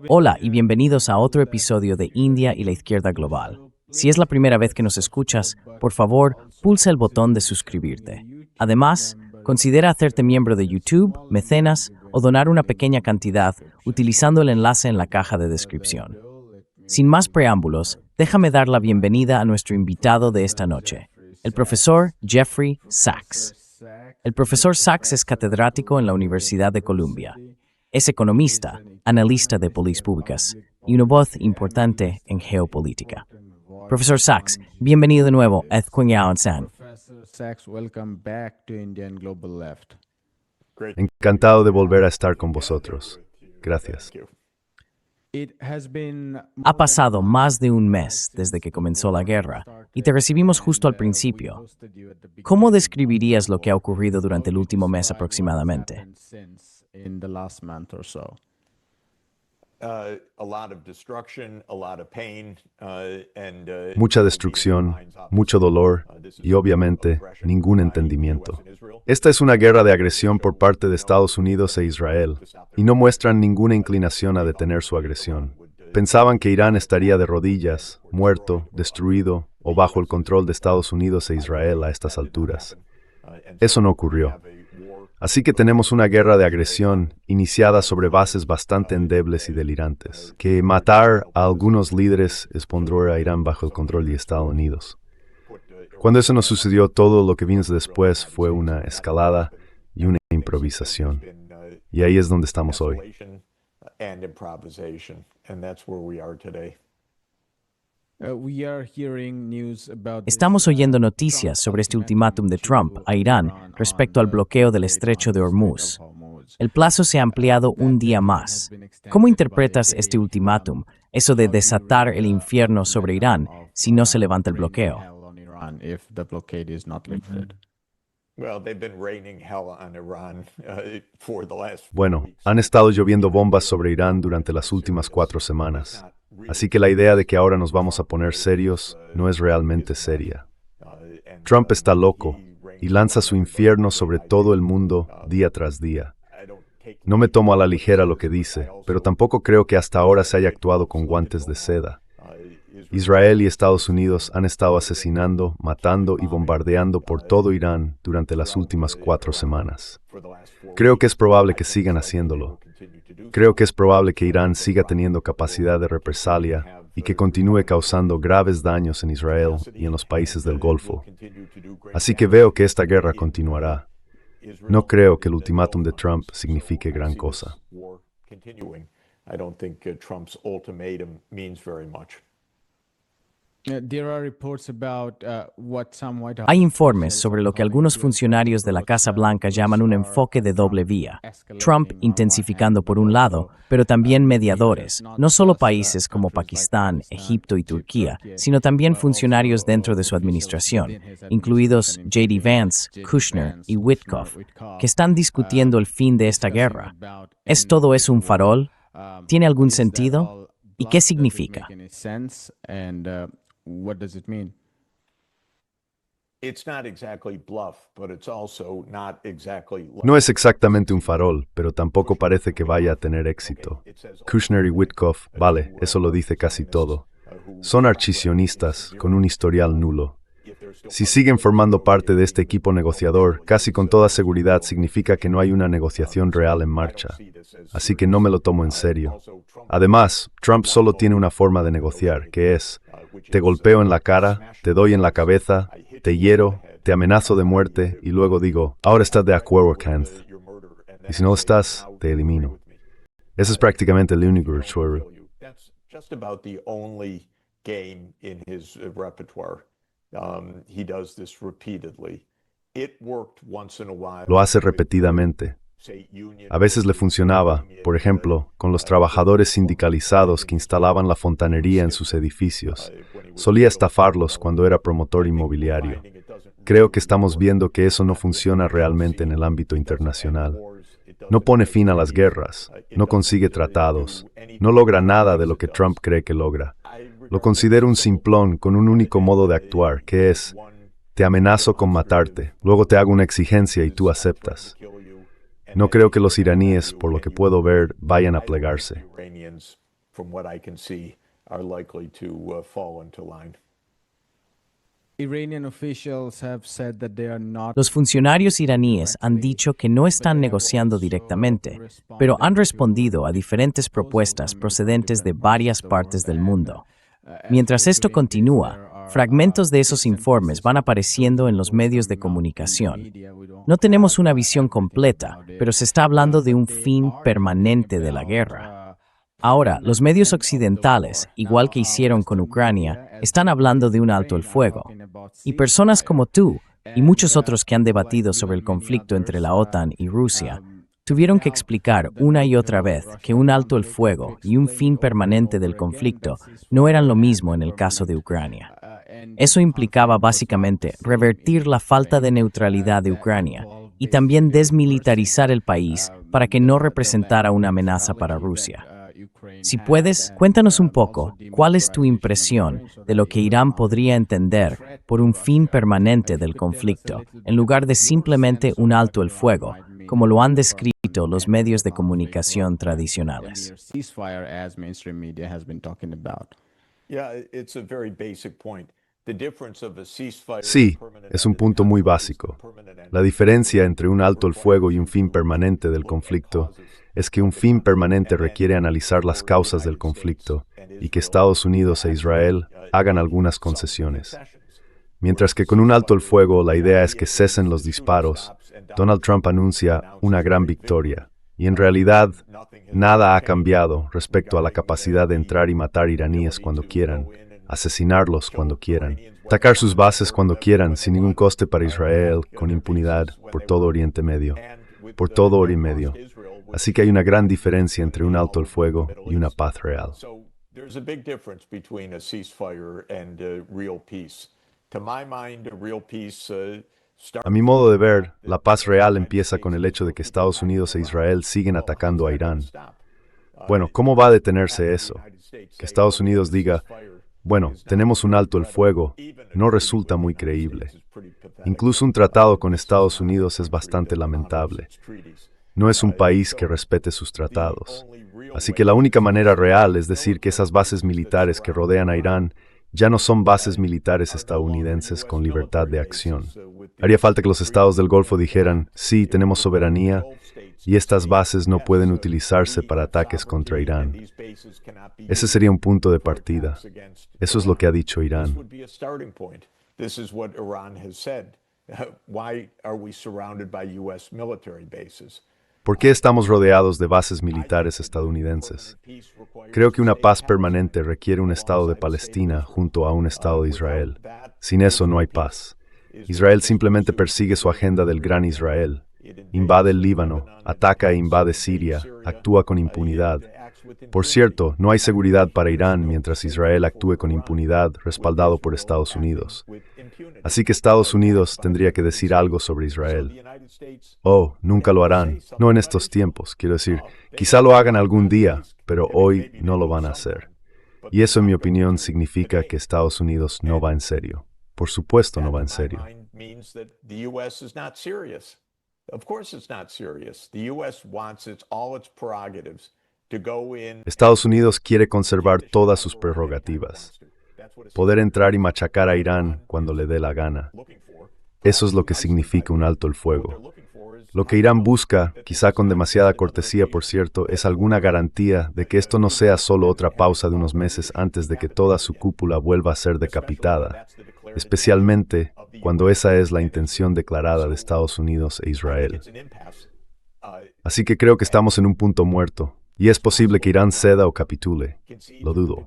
Hola y bienvenidos a otro episodio de India y la Izquierda Global. Si es la primera vez que nos escuchas, por favor, pulsa el botón de suscribirte. Además, considera hacerte miembro de YouTube, mecenas o donar una pequeña cantidad utilizando el enlace en la caja de descripción. Sin más preámbulos, déjame dar la bienvenida a nuestro invitado de esta noche, el profesor Jeffrey Sachs. El profesor Sachs es catedrático en la Universidad de Columbia. Es economista, analista de políticas públicas y una voz importante en geopolítica. Profesor Sachs, bienvenido de nuevo a Ezqueñao San. Encantado de volver a estar con vosotros. Gracias. Ha pasado más de un mes desde que comenzó la guerra y te recibimos justo al principio. ¿Cómo describirías lo que ha ocurrido durante el último mes aproximadamente? Mucha destrucción, mucho dolor y, obviamente, ningún entendimiento. Esta es una guerra de agresión por parte de Estados Unidos e Israel, y no muestran ninguna inclinación a detener su agresión. Pensaban que Irán estaría de rodillas, muerto, destruido o bajo el control de Estados Unidos e Israel a estas alturas. Eso no ocurrió. Así que tenemos una guerra de agresión iniciada sobre bases bastante endebles y delirantes, que matar a algunos líderes es poner a Irán bajo el control de Estados Unidos. Cuando eso no sucedió, todo lo que vino después fue una escalada y una improvisación. Y ahí es donde estamos hoy. Estamos oyendo noticias sobre este ultimátum de Trump a Irán respecto al bloqueo del estrecho de Hormuz. El plazo se ha ampliado un día más. ¿Cómo interpretas este ultimátum, eso de desatar el infierno sobre Irán si no se levanta el bloqueo? Bueno, han estado lloviendo bombas sobre Irán durante las últimas 4 semanas. Así que la idea de que ahora nos vamos a poner serios no es realmente seria. Trump está loco y lanza su infierno sobre todo el mundo día tras día. No me tomo a la ligera lo que dice, pero tampoco creo que hasta ahora se haya actuado con guantes de seda. Israel y Estados Unidos han estado asesinando, matando y bombardeando por todo Irán durante las últimas 4 semanas. Creo que es probable que sigan haciéndolo. Creo que es probable que Irán siga teniendo capacidad de represalia y que continúe causando graves daños en Israel y en los países del Golfo. Así que veo que esta guerra continuará. No creo que el ultimátum de Trump signifique gran cosa. Hay informes sobre lo que algunos funcionarios de la Casa Blanca llaman un enfoque de doble vía. Trump intensificando por un lado, pero también mediadores, no solo países como Pakistán, Egipto y Turquía, sino también funcionarios dentro de su administración, incluidos J.D. Vance, Kushner y Witkoff, que están discutiendo el fin de esta guerra. ¿Es todo eso un farol? ¿Tiene algún sentido? ¿Y qué significa? What does it mean? No es exactamente un farol, pero tampoco parece que vaya a tener éxito. Kushner y Witkoff, vale, eso lo dice casi todo. Son archisionistas con un historial nulo. Si siguen formando parte de este equipo negociador, casi con toda seguridad significa que no hay una negociación real en marcha. Así que no me lo tomo en serio. Además, Trump solo tiene una forma de negociar, que es: te golpeo en la cara, te doy en la cabeza, te hiero, te amenazo de muerte y luego digo, ahora estás de acuerdo, Kenneth. Y si no estás, te elimino. Ese es prácticamente el único juego. Lo hace repetidamente. A veces le funcionaba, por ejemplo, con los trabajadores sindicalizados que instalaban la fontanería en sus edificios. Solía estafarlos cuando era promotor inmobiliario. Creo que estamos viendo que eso no funciona realmente en el ámbito internacional. No pone fin a las guerras, no consigue tratados, no logra nada de lo que Trump cree que logra. Lo considero un simplón con un único modo de actuar, que es: te amenazo con matarte, luego te hago una exigencia y tú aceptas. No creo que los iraníes, por lo que puedo ver, vayan a plegarse. Los funcionarios iraníes han dicho que no están negociando directamente, pero han respondido a diferentes propuestas procedentes de varias partes del mundo. Mientras esto continúa, fragmentos de esos informes van apareciendo en los medios de comunicación. No tenemos una visión completa, pero se está hablando de un fin permanente de la guerra. Ahora, los medios occidentales, igual que hicieron con Ucrania, están hablando de un alto el fuego. Y personas como tú y muchos otros que han debatido sobre el conflicto entre la OTAN y Rusia, tuvieron que explicar una y otra vez que un alto el fuego y un fin permanente del conflicto no eran lo mismo en el caso de Ucrania. Eso implicaba básicamente revertir la falta de neutralidad de Ucrania y también desmilitarizar el país para que no representara una amenaza para Rusia. Si puedes, cuéntanos un poco, ¿cuál es tu impresión de lo que Irán podría entender por un fin permanente del conflicto, en lugar de simplemente un alto el fuego, como lo han descrito los medios de comunicación tradicionales? Sí, es un punto muy básico. La diferencia entre un alto el fuego y un fin permanente del conflicto es que un fin permanente requiere analizar las causas del conflicto y que Estados Unidos e Israel hagan algunas concesiones. Mientras que con un alto el fuego la idea es que cesen los disparos, Donald Trump anuncia una gran victoria. Y en realidad, nada ha cambiado respecto a la capacidad de entrar y matar iraníes cuando quieran, asesinarlos cuando quieran, atacar sus bases cuando quieran, sin ningún coste para Israel, con impunidad, por todo Oriente Medio. Así que hay una gran diferencia entre un alto el fuego y una paz real. A mi modo de ver, la paz real empieza con el hecho de que Estados Unidos e Israel siguen atacando a Irán. Bueno, ¿cómo va a detenerse eso? Que Estados Unidos diga, bueno, tenemos un alto el fuego, no resulta muy creíble. Incluso un tratado con Estados Unidos es bastante lamentable. No es un país que respete sus tratados. Así que la única manera real es decir que esas bases militares que rodean a Irán ya no son bases militares estadounidenses con libertad de acción. Haría falta que los estados del Golfo dijeran, sí, tenemos soberanía, y estas bases no pueden utilizarse para ataques contra Irán. Ese sería un punto de partida. Eso es lo que ha dicho Irán. ¿Por qué estamos rodeados de bases militares estadounidenses? Creo que una paz permanente requiere un Estado de Palestina junto a un Estado de Israel. Sin eso no hay paz. Israel simplemente persigue su agenda del Gran Israel. Invade el Líbano, ataca e invade Siria, actúa con impunidad. Por cierto, no hay seguridad para Irán mientras Israel actúe con impunidad, respaldado por Estados Unidos. Así que Estados Unidos tendría que decir algo sobre Israel. Oh, nunca lo harán. No en estos tiempos, quiero decir. Quizá lo hagan algún día, pero hoy no lo van a hacer. Y eso, en mi opinión, significa que Estados Unidos no va en serio. Por supuesto no va en serio. Estados Unidos quiere conservar todas sus prerrogativas. Poder entrar y machacar a Irán cuando le dé la gana. Eso es lo que significa un alto el fuego. Lo que Irán busca, quizá con demasiada cortesía por cierto, es alguna garantía de que esto no sea solo otra pausa de unos meses antes de que toda su cúpula vuelva a ser decapitada, especialmente cuando esa es la intención declarada de Estados Unidos e Israel. Así que creo que estamos en un punto muerto, y es posible que Irán ceda o capitule. Lo dudo.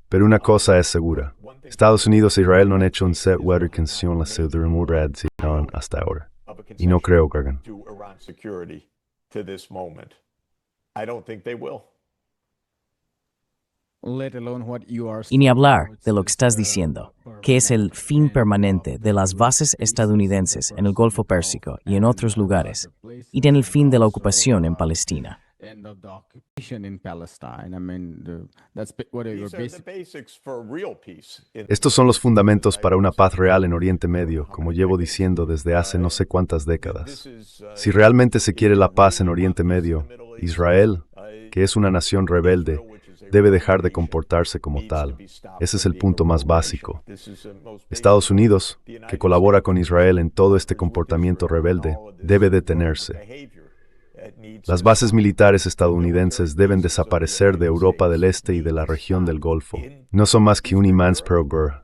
Pero una cosa es segura. Estados Unidos e Israel no han hecho un set de canción la seguridad hasta ahora. Y no creo que hagan. Y ni hablar de lo que estás diciendo, que es el fin permanente de las bases estadounidenses en el Golfo Pérsico y en otros lugares, y en el fin de la ocupación en Palestina. Estos son los fundamentos para una paz real en Oriente Medio, como llevo diciendo desde hace no sé cuántas décadas. Si realmente se quiere la paz en Oriente Medio, Israel, que es una nación rebelde, debe dejar de comportarse como tal. Ese es el punto más básico. Estados Unidos, que colabora con Israel en todo este comportamiento rebelde, debe detenerse. Las bases militares estadounidenses deben desaparecer de Europa del Este y de la región del Golfo. No son más que un imán para la guerra.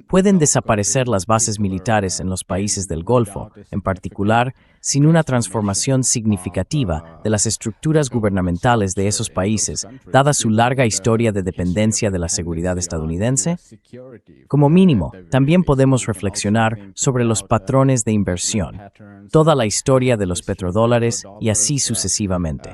Pueden desaparecer las bases militares en los países del Golfo, en particular, sin una transformación significativa de las estructuras gubernamentales de esos países, dada su larga historia de dependencia de la seguridad estadounidense. Como mínimo, también podemos reflexionar sobre los patrones de inversión, toda la historia de los petrodólares y así sucesivamente.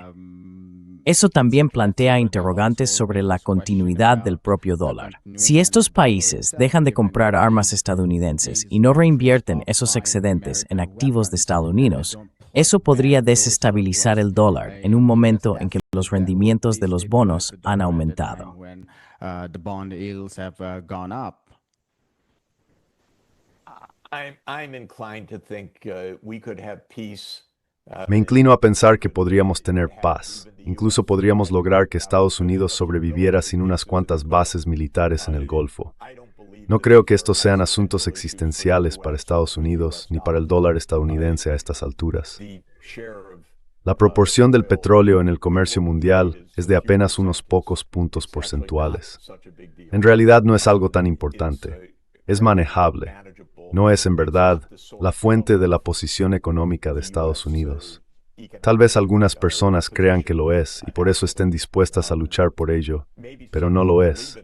Eso también plantea interrogantes sobre la continuidad del propio dólar. Si estos países dejan de comprar armas estadounidenses y no reinvierten esos excedentes en activos de Estados Unidos, eso podría desestabilizar el dólar en un momento en que los rendimientos de los bonos han aumentado. Me inclino a pensar que podríamos tener paz. Incluso podríamos lograr que Estados Unidos sobreviviera sin unas cuantas bases militares en el Golfo. No creo que estos sean asuntos existenciales para Estados Unidos ni para el dólar estadounidense a estas alturas. La proporción del petróleo en el comercio mundial es de apenas unos pocos puntos porcentuales. En realidad no es algo tan importante. Es manejable. No es, en verdad, la fuente de la posición económica de Estados Unidos. Tal vez algunas personas crean que lo es y por eso estén dispuestas a luchar por ello, pero no lo es.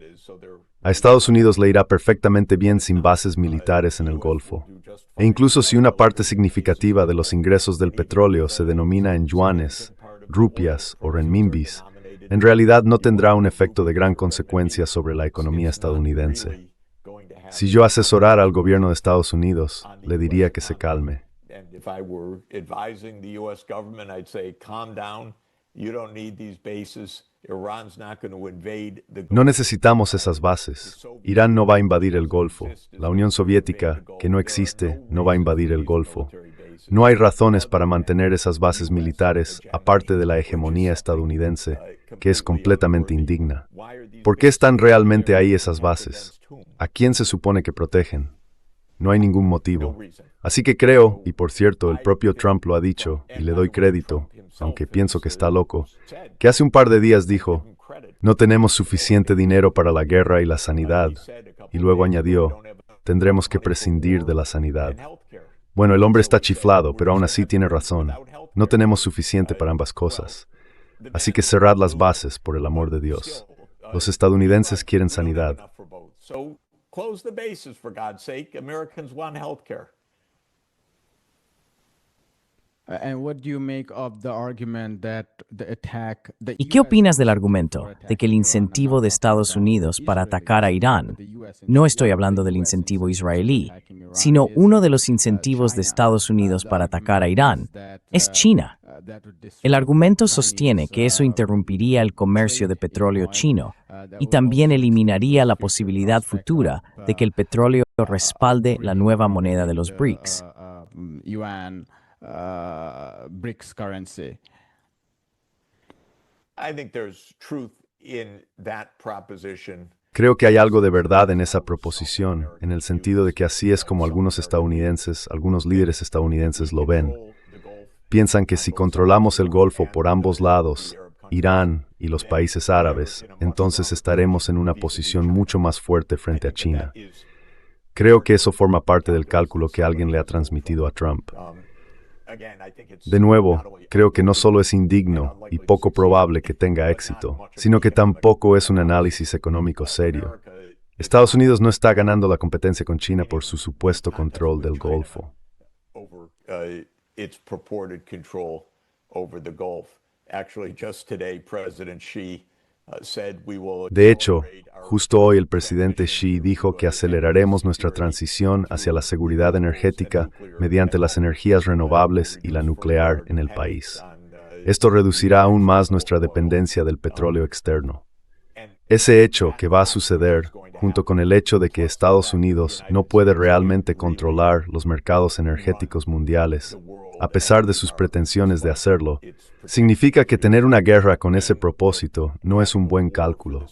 A Estados Unidos le irá perfectamente bien sin bases militares en el Golfo. E incluso si una parte significativa de los ingresos del petróleo se denomina en yuanes, rupias o renminbis, en realidad no tendrá un efecto de gran consecuencia sobre la economía estadounidense. Si yo asesorara al gobierno de Estados Unidos, le diría que se calme. No necesitamos esas bases. Irán no va a invadir el Golfo. La Unión Soviética, que no existe, no va a invadir el Golfo. No hay razones para mantener esas bases militares, aparte de la hegemonía estadounidense, que es completamente indigna. ¿Por qué están realmente ahí esas bases? ¿A quién se supone que protegen? No hay ningún motivo. Así que creo, y por cierto, el propio Trump lo ha dicho, y le doy crédito, aunque pienso que está loco, que hace un par de días dijo, no tenemos suficiente dinero para la guerra y la sanidad, y luego añadió, tendremos que prescindir de la sanidad. Bueno, el hombre está chiflado, pero aún así tiene razón. No tenemos suficiente para ambas cosas. Así que cerrad las bases, por el amor de Dios. Los estadounidenses quieren sanidad. ¿Y qué opinas del argumento de que el incentivo de Estados Unidos para atacar a Irán, no estoy hablando del incentivo israelí, sino uno de los incentivos de Estados Unidos para atacar a Irán, es China? El argumento sostiene que eso interrumpiría el comercio de petróleo chino y también eliminaría la posibilidad futura de que el petróleo respalde la nueva moneda de los BRICS. BRICS currency. Creo que hay algo de verdad en esa proposición, en el sentido de que así es como algunos líderes estadounidenses lo ven. Piensan que si controlamos el Golfo por ambos lados, Irán y los países árabes, entonces estaremos en una posición mucho más fuerte frente a China. Creo que eso forma parte del cálculo que alguien le ha transmitido a Trump. De nuevo, creo que no solo es indigno y poco probable que tenga éxito, sino que tampoco es un análisis económico serio. Estados Unidos no está ganando la competencia con China por su supuesto control del Golfo. Actually, just today, President Xi De hecho, justo hoy el presidente Xi dijo que aceleraremos nuestra transición hacia la seguridad energética mediante las energías renovables y la nuclear en el país. Esto reducirá aún más nuestra dependencia del petróleo externo. Ese hecho que va a suceder, junto con el hecho de que Estados Unidos no puede realmente controlar los mercados energéticos mundiales, a pesar de sus pretensiones de hacerlo, significa que tener una guerra con ese propósito no es un buen cálculo.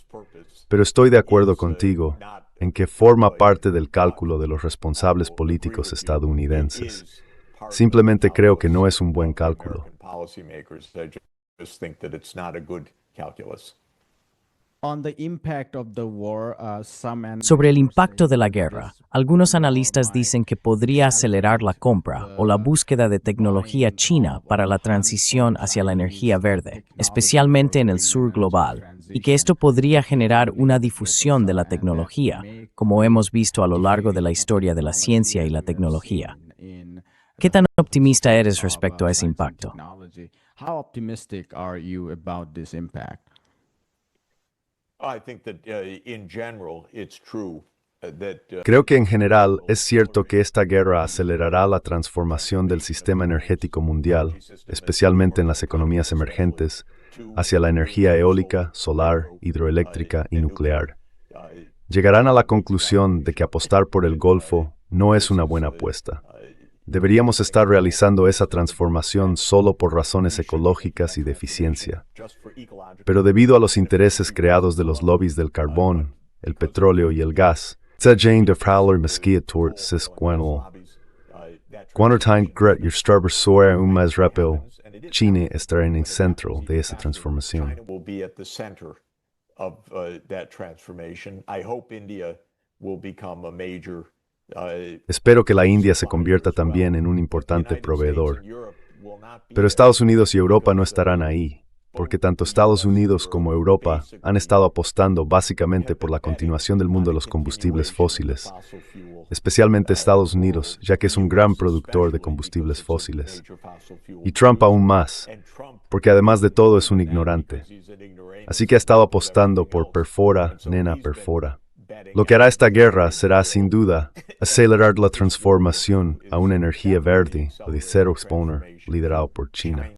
Pero estoy de acuerdo contigo en que forma parte del cálculo de los responsables políticos estadounidenses. Simplemente creo que no es un buen cálculo. Sobre el impacto de la guerra, algunos analistas dicen que podría acelerar la compra o la búsqueda de tecnología china para la transición hacia la energía verde, especialmente en el sur global, y que esto podría generar una difusión de la tecnología, como hemos visto a lo largo de la historia de la ciencia y la tecnología. ¿Qué tan optimista eres respecto a ese impacto? Creo que en general es cierto que esta guerra acelerará la transformación del sistema energético mundial, especialmente en las economías emergentes, hacia la energía eólica, solar, hidroeléctrica y nuclear. Llegarán a la conclusión de que apostar por el Golfo no es una buena apuesta. Deberíamos estar realizando esa transformación solo por razones ecológicas y de eficiencia. Pero debido a los intereses creados de los lobbies del carbón, el petróleo y el gas, China estará en el centro de esa transformación. Espero que la India se convierta también en un importante proveedor. Pero Estados Unidos y Europa no estarán ahí, porque tanto Estados Unidos como Europa han estado apostando básicamente por la continuación del mundo de los combustibles fósiles, especialmente Estados Unidos, ya que es un gran productor de combustibles fósiles. Y Trump aún más, porque además de todo es un ignorante. Así que ha estado apostando por perfora, nena, perfora. Lo que hará esta guerra será, sin duda, acelerar la transformación a una energía verde o de cero exponer, liderado por China.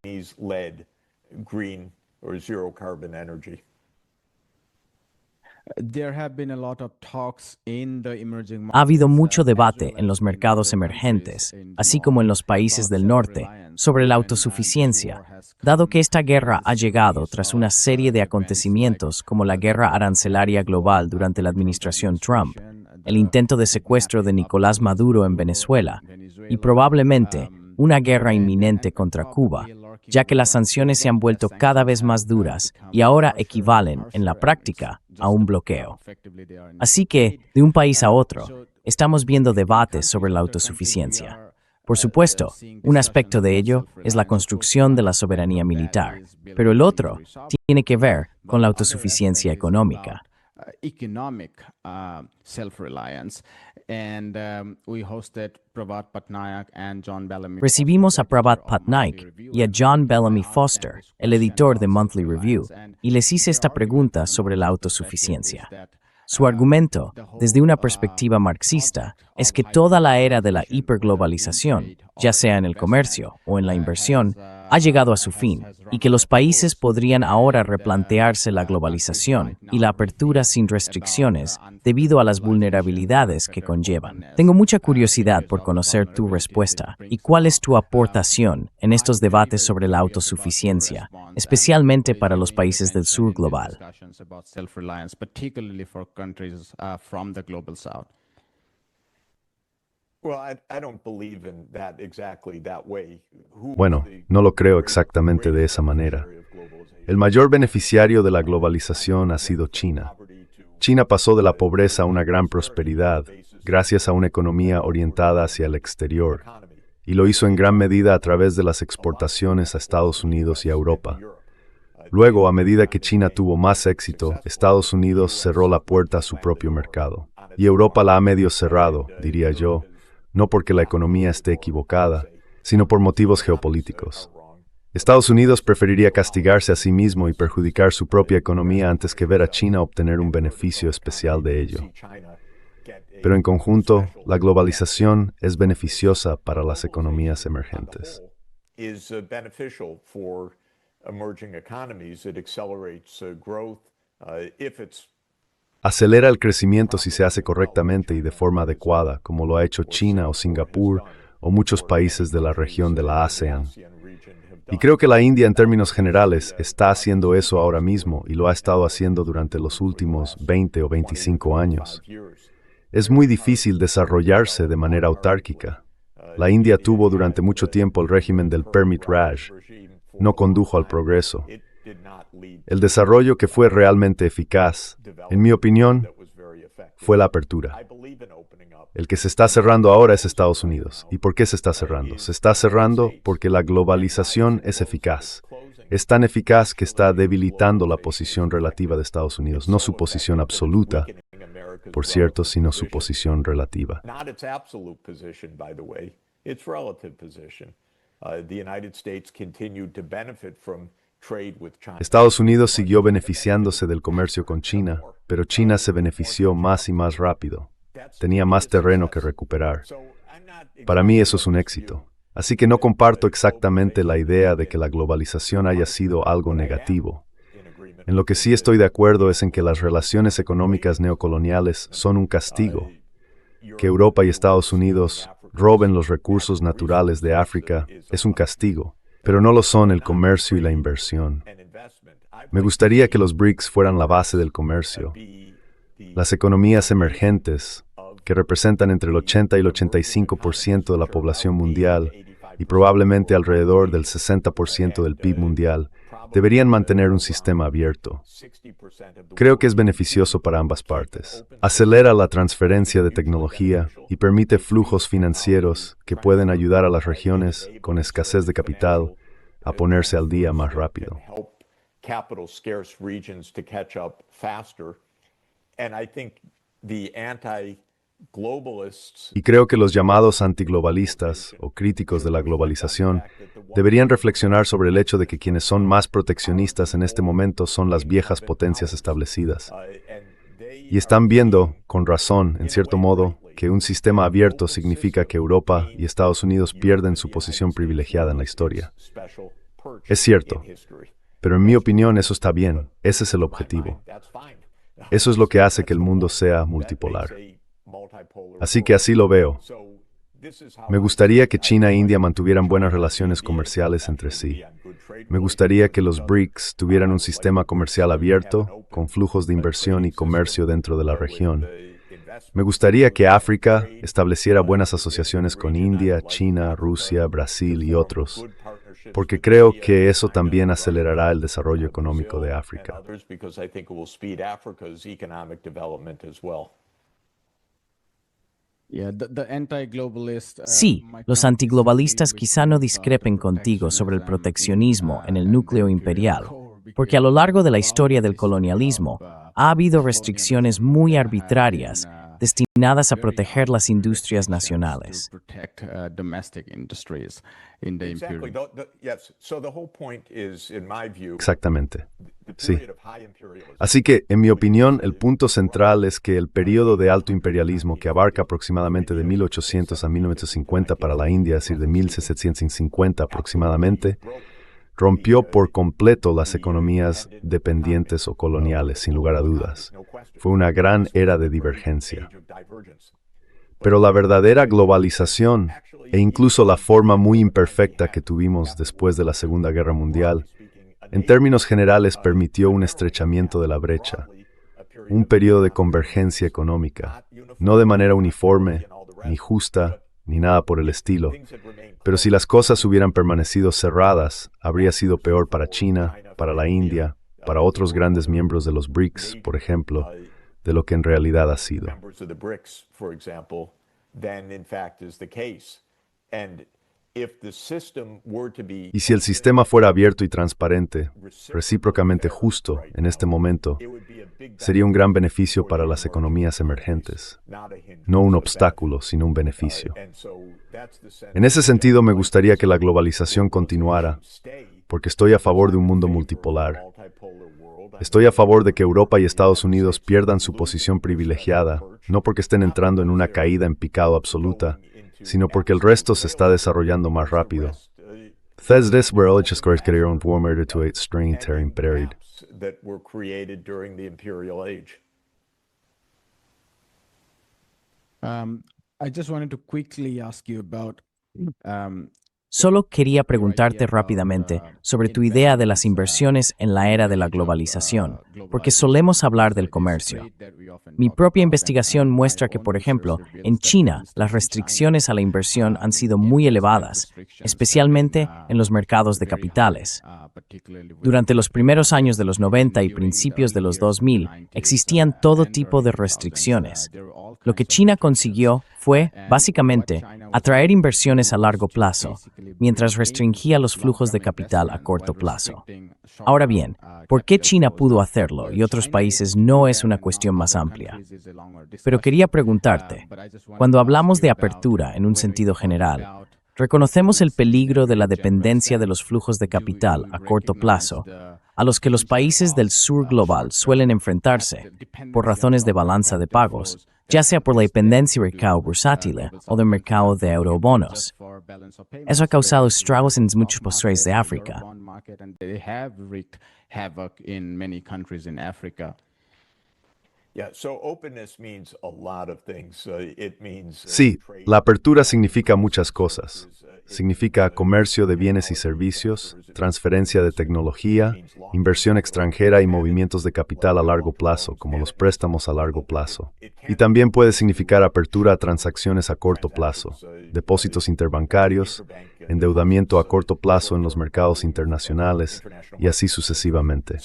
Ha habido mucho debate en los mercados emergentes, así como en los países del norte, sobre la autosuficiencia, dado que esta guerra ha llegado tras una serie de acontecimientos como la guerra arancelaria global durante la administración Trump, el intento de secuestro de Nicolás Maduro en Venezuela y probablemente una guerra inminente contra Cuba, ya que las sanciones se han vuelto cada vez más duras y ahora equivalen, en la práctica, a un bloqueo. Así que, de un país a otro, estamos viendo debates sobre la autosuficiencia. Por supuesto, un aspecto de ello es la construcción de la soberanía militar, pero el otro tiene que ver con la autosuficiencia económica. Recibimos a Prabhat Patnaik y a John Bellamy Foster, el editor de Monthly Review, y les hice esta pregunta sobre la autosuficiencia. Su argumento, desde una perspectiva marxista, es que toda la era de la hiperglobalización, ya sea en el comercio o en la inversión, ha llegado a su fin y que los países podrían ahora replantearse la globalización y la apertura sin restricciones debido a las vulnerabilidades que conllevan. Tengo mucha curiosidad por conocer tu respuesta y cuál es tu aportación en estos debates sobre la autosuficiencia, especialmente para los países del sur global. Bueno, no lo creo exactamente de esa manera. El mayor beneficiario de la globalización ha sido China. China pasó de la pobreza a una gran prosperidad gracias a una economía orientada hacia el exterior, y lo hizo en gran medida a través de las exportaciones a Estados Unidos y a Europa. Luego, a medida que China tuvo más éxito, Estados Unidos cerró la puerta a su propio mercado. Y Europa la ha medio cerrado, diría yo, no porque la economía esté equivocada, sino por motivos geopolíticos. Estados Unidos preferiría castigarse a sí mismo y perjudicar su propia economía antes que ver a China obtener un beneficio especial de ello. Pero en conjunto, la globalización es beneficiosa para las economías emergentes. Acelera el crecimiento si se hace correctamente y de forma adecuada, como lo ha hecho China o Singapur o muchos países de la región de la ASEAN. Y creo que la India, en términos generales, está haciendo eso ahora mismo y lo ha estado haciendo durante los últimos 20 o 25 años. Es muy difícil desarrollarse de manera autárquica. La India tuvo durante mucho tiempo el régimen del Permit Raj. No condujo al progreso. El desarrollo que fue realmente eficaz, en mi opinión, fue la apertura. El que se está cerrando ahora es Estados Unidos. ¿Y por qué se está cerrando? Se está cerrando porque la globalización es eficaz. Es tan eficaz que está debilitando la posición relativa de Estados Unidos, no su posición absoluta, por cierto, sino su posición relativa. Estados Unidos siguió beneficiándose del comercio con China, pero China se benefició más y más rápido. Tenía más terreno que recuperar. Para mí eso es un éxito. Así que no comparto exactamente la idea de que la globalización haya sido algo negativo. En lo que sí estoy de acuerdo es en que las relaciones económicas neocoloniales son un castigo. Que Europa y Estados Unidos roben los recursos naturales de África es un castigo, pero no lo son el comercio y la inversión. Me gustaría que los BRICS fueran la base del comercio. Las economías emergentes, que representan entre el 80 y el 85% de la población mundial y probablemente alrededor del 60% del PIB mundial, deberían mantener un sistema abierto. Creo que es beneficioso para ambas partes. Acelera la transferencia de tecnología y permite flujos financieros que pueden ayudar a las regiones con escasez de capital a ponerse al día más rápido. Y creo que los llamados antiglobalistas o críticos de la globalización deberían reflexionar sobre el hecho de que quienes son más proteccionistas en este momento son las viejas potencias establecidas. Y están viendo, con razón, en cierto modo, que un sistema abierto significa que Europa y Estados Unidos pierden su posición privilegiada en la historia. Es cierto, pero en mi opinión eso está bien, ese es el objetivo. Eso es lo que hace que el mundo sea multipolar. Así que así lo veo. Me gustaría que China e India mantuvieran buenas relaciones comerciales entre sí. Me gustaría que los BRICS tuvieran un sistema comercial abierto, con flujos de inversión y comercio dentro de la región. Me gustaría que África estableciera buenas asociaciones con India, China, Rusia, Brasil y otros, porque creo que eso también acelerará el desarrollo económico de África. Sí, los antiglobalistas quizá no discrepen contigo sobre el proteccionismo en el núcleo imperial, porque a lo largo de la historia del colonialismo ha habido restricciones muy arbitrarias destinadas a proteger las industrias nacionales. Exactamente. Sí. Así que, en mi opinión, el punto central es que el periodo de alto imperialismo, que abarca aproximadamente de 1800 a 1950 para la India, es decir, de 1750 aproximadamente, rompió por completo las economías dependientes o coloniales, sin lugar a dudas. Fue una gran era de divergencia. Pero la verdadera globalización, e incluso la forma muy imperfecta que tuvimos después de la Segunda Guerra Mundial, en términos generales permitió un estrechamiento de la brecha, un periodo de convergencia económica, no de manera uniforme, ni justa, ni nada por el estilo. Pero si las cosas hubieran permanecido cerradas, habría sido peor para China, para la India, para otros grandes miembros de los BRICS, por ejemplo, de lo que en realidad ha sido. Y si el sistema fuera abierto y transparente, recíprocamente justo en este momento, sería un gran beneficio para las economías emergentes. No un obstáculo, sino un beneficio. En ese sentido, me gustaría que la globalización continuara, porque estoy a favor de un mundo multipolar. Estoy a favor de que Europa y Estados Unidos pierdan su posición privilegiada, no porque estén entrando en una caída en picado absoluta, sino porque el resto se está desarrollando más rápido. I just wanted to quickly ask you about Solo quería preguntarte rápidamente sobre tu idea de las inversiones en la era de la globalización, porque solemos hablar del comercio. Mi propia investigación muestra que, por ejemplo, en China, las restricciones a la inversión han sido muy elevadas, especialmente en los mercados de capitales. Durante los primeros años de los 90 y principios de los 2000, existían todo tipo de restricciones. Lo que China consiguió fue, básicamente, atraer inversiones a largo plazo, mientras restringía los flujos de capital a corto plazo. Ahora bien, ¿por qué China pudo hacerlo y otros países no es una cuestión más amplia? Pero quería preguntarte, cuando hablamos de apertura en un sentido general, reconocemos el peligro de la dependencia de los flujos de capital a corto plazo, a los que los países del sur global suelen enfrentarse, por razones de balanza de pagos, ya sea por la dependencia del mercado bursátil o del mercado de eurobonos. Eso ha causado estragos en muchos países de África. Sí, la apertura significa muchas cosas. Significa comercio de bienes y servicios, transferencia de tecnología, inversión extranjera y movimientos de capital a largo plazo, como los préstamos a largo plazo. Y también puede significar apertura a transacciones a corto plazo, depósitos interbancarios, endeudamiento a corto plazo en los mercados internacionales y así sucesivamente.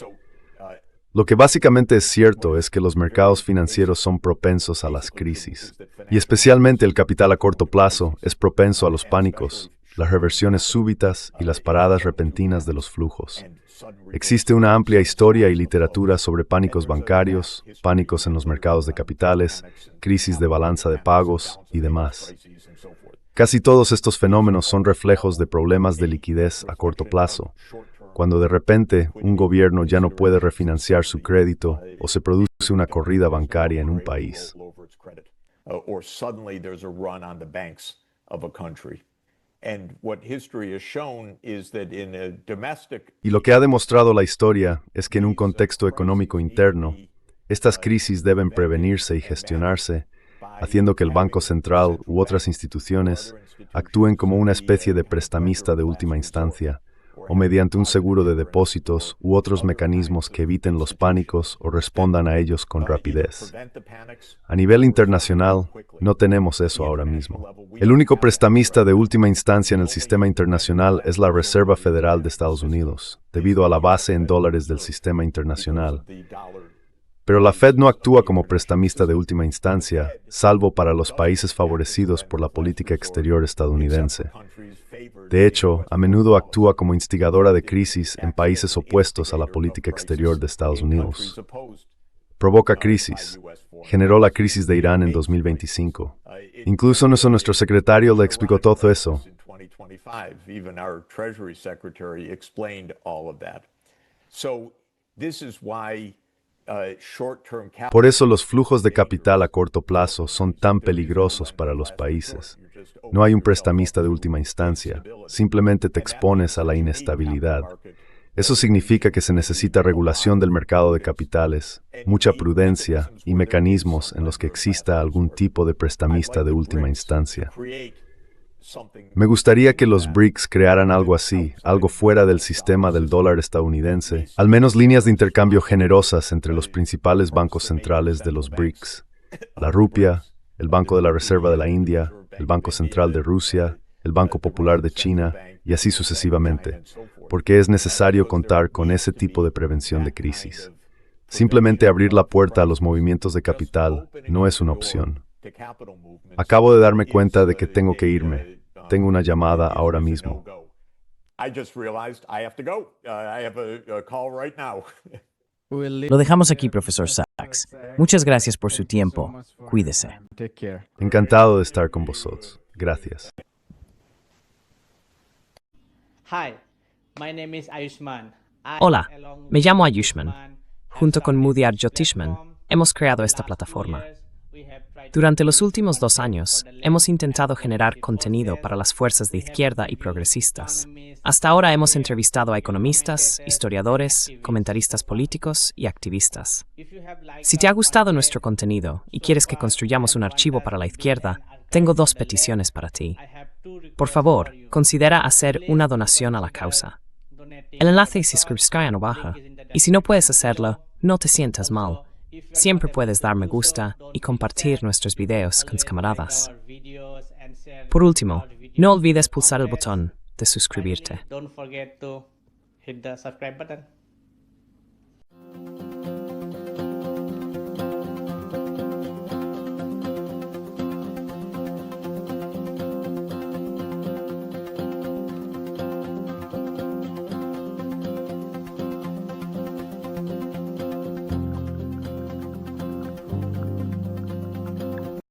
Lo que básicamente es cierto es que los mercados financieros son propensos a las crisis, y especialmente el capital a corto plazo es propenso a los pánicos, las reversiones súbitas y las paradas repentinas de los flujos. Existe una amplia historia y literatura sobre pánicos bancarios, pánicos en los mercados de capitales, crisis de balanza de pagos y demás. Casi todos estos fenómenos son reflejos de problemas de liquidez a corto plazo, cuando de repente un gobierno ya no puede refinanciar su crédito o se produce una corrida bancaria en un país. Y lo que ha demostrado la historia es que en un contexto económico interno, estas crisis deben prevenirse y gestionarse, haciendo que el Banco Central u otras instituciones actúen como una especie de prestamista de última instancia, o mediante un seguro de depósitos u otros mecanismos que eviten los pánicos o respondan a ellos con rapidez. A nivel internacional, no tenemos eso ahora mismo. El único prestamista de última instancia en el sistema internacional es la Reserva Federal de Estados Unidos, debido a la base en dólares del sistema internacional. Pero la Fed no actúa como prestamista de última instancia, salvo para los países favorecidos por la política exterior estadounidense. De hecho, a menudo actúa como instigadora de crisis en países opuestos a la política exterior de Estados Unidos. Provoca crisis. Generó la crisis de Irán en 2025. Incluso nuestro secretario le explicó todo eso. Por eso los flujos de capital a corto plazo son tan peligrosos para los países. No hay un prestamista de última instancia, simplemente te expones a la inestabilidad. Eso significa que se necesita regulación del mercado de capitales, mucha prudencia y mecanismos en los que exista algún tipo de prestamista de última instancia. Me gustaría que los BRICS crearan algo así, algo fuera del sistema del dólar estadounidense, al menos líneas de intercambio generosas entre los principales bancos centrales de los BRICS, la rupia, el Banco de la Reserva de la India, el Banco Central de Rusia, el Banco Popular de China, y así sucesivamente, porque es necesario contar con ese tipo de prevención de crisis. Simplemente abrir la puerta a los movimientos de capital no es una opción. Acabo de darme cuenta de que tengo que irme. Tengo una llamada ahora mismo. Lo dejamos aquí, profesor Sachs. Muchas gracias por su tiempo. Cuídese. Encantado de estar con vosotros. Gracias. Hi, Hola, me llamo Ayushman. Junto con Mudyar Jyotishman, hemos creado esta plataforma. Durante los últimos 2 años, hemos intentado generar contenido para las fuerzas de izquierda y progresistas. Hasta ahora hemos entrevistado a economistas, historiadores, comentaristas políticos y activistas. Si te ha gustado nuestro contenido y quieres que construyamos un archivo para la izquierda, tengo 2 peticiones para ti. Por favor, considera hacer una donación a la causa. El enlace y suscripción abajo, y si no puedes hacerlo, no te sientas mal. Siempre puedes dar me gusta y compartir nuestros videos con tus camaradas. Por último, no olvides pulsar el botón de suscribirte. Don't forget to hit the subscribe button.